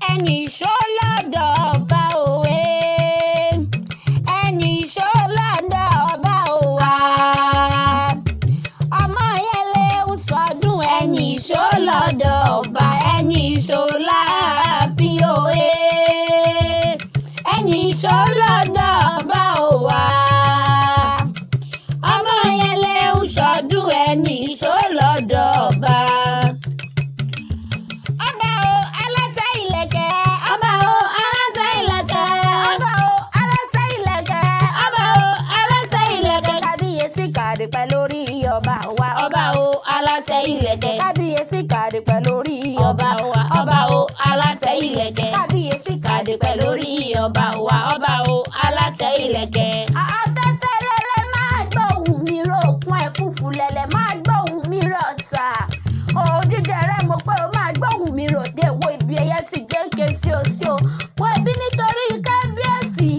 ẹni ìṣó lọ́dọ̀ ọba òwe ẹni ìṣó lọ́dọ̀ ọba òwa ọmọ yẹlẹ ń sọdún ẹni ìṣó lọ́dọ̀ ọba ẹni ìṣó láàfin òwe ẹni ìṣó lọ́dọ̀ ọba òwa ọmọ yẹlẹ ń sọdún ẹni ìṣó lọ́dọ̀ ọba. Kàdìpẹ́ lórí ọba wa ọba o alátẹ ìlẹ̀kẹ̀ kábíyèsí kàdìpẹ́ lórí ọba wa ọba o alátẹ ìlẹ̀kẹ̀ kábíyèsí kàdìpẹ́ lórí ọba wa ọba o alátẹ ìlẹ̀kẹ̀. afẹ́fẹ́ lẹ́lẹ́ máa gbóhùn mi ròkun ẹ̀fúùfù lẹ́lẹ́ máa gbóhùn mi rọ̀ṣà òjíjẹ rẹ mo pé o máa gbóhùn mi ròde wo ibi ẹyẹ ti gbé ké sí o sí o wọ́n ẹbí nítorí kábíyèsí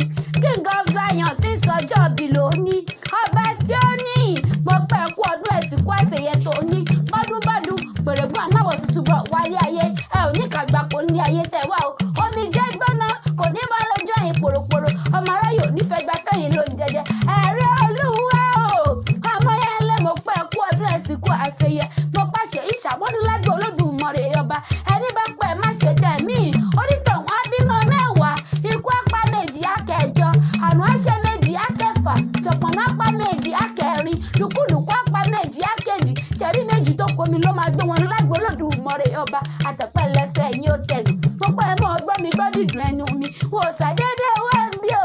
King of Zion tí sọjọ́ bí lónìí ọba Síónì mo pẹ́ kú ọdún ẹ̀sìn kú àṣeyẹ tó ní bọ́dúnbọ́dún pèrègùn amáwọ̀ tuntun bọ̀ wálé ayé ẹ ò ní kàgbà kò ní ayé tẹ̀ wá o omi jẹ́ gbọ́ná kò ní bá lọ́jọ́ yìí pòròpòrò ọmọ aráyò nífẹ̀ẹ́ gba fẹ́yìn ló ń jẹjẹ ẹ̀rí olúwa o ọmọ yẹn lé mo pẹ́ kú ọdún ẹ̀sìn kú àṣeyẹ mo pàṣẹ ìṣàmọ́dún lágbó Olódùmarè ọba ẹni bá pẹ́ má ṣe tẹ̀ mí onítọ̀hún á bímọ mẹ́wàá ikú apá méjì akẹjọ àrùn àṣẹ méjì akẹfà jọ̀pọ̀nà apá méjì akẹrin lùkúlùkú apá méjì akejì ṣẹ̀rí méjì tó komi ló máa gbé wọn lágbo Olódùmarè ọba àtẹ̀pẹ́ lẹ́sẹ̀ yín ó tẹ̀lé mo pẹ́ mọ́ ọgbọ́n mi gbọ́ dídùn ẹnu mi wò sàdédé wá ń bí o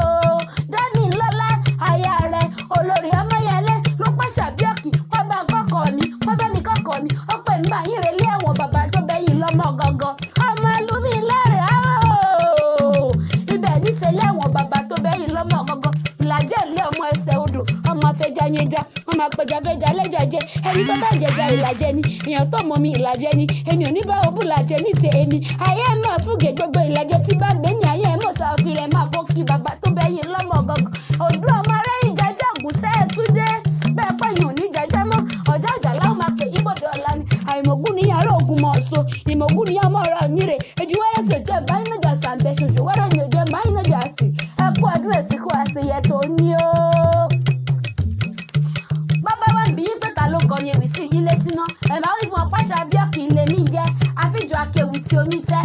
dání lọ́lá aya rẹ̀ olórí Ọmọyẹlé ló pàṣẹ àbíọ́kì wọ́n bá kọ́kọ́ mi wọ́n bá mi kọ́kọ́ mi ó pè mí báyìí relé ẹ̀wọ̀n bàbá tó bẹ́yìn lọ́mọ gangan ọmọ lumi lẹ́rẹ̀ áwọ̀ ibẹ̀ níṣẹ́lẹ̀ ẹ̀wọ̀n bàbá tó bẹ́yìn lọ́mọ gangan ìlàjẹ́ ilé ọmọ ẹsẹ̀ odò ọmọ afẹjayẹja ọmọ apẹjafẹja lẹ́jàjẹ ẹni tó bá jẹjà ìlàjẹ ni èèyàn tó mọ mi ìlàjẹ ni èmi ò ní bá òbú làjẹ ní ti èmi ayé ẹ̀ mọ̀ fúgè gbogbo ìlàjẹ tí bá gbé ní ayé ẹ̀ mọ̀ sáfì rẹ̀ máa kó kí bàbá tó bẹ́yìn lọ́mọ gangan òdú ọmọ rẹ̀ ìjàjà gùsẹ́ ẹ̀ tún dé bẹ́ẹ̀ pẹ́ yìí ò ní jẹjẹ mọ́ ọjà àjà láwọn máa pè ibodè ọ̀la ni àìmọ̀gún ní yàrá ògùn mọ̀ ọ̀ṣọ́ ìmọ̀gún ní ọmọ ọ̀rọ̀ mi rè èjì wẹ́rẹ́ tó jẹ́ báyìí nájà sàǹbẹ̀ ṣoṣo wẹ́rẹ́ ní òjẹ́ báyìí nájà àti ẹ̀kú ọdún ẹ̀sìnkú àṣeyẹ tó ní o. bàbá wa bí yín pẹ̀ta ló kọrin ewì sí yín létí náà ẹ̀ máa ń fún ọ pàṣẹ abíọ́kì ilé mi jẹ́ àfijọ́ akéwì tí omi tẹ́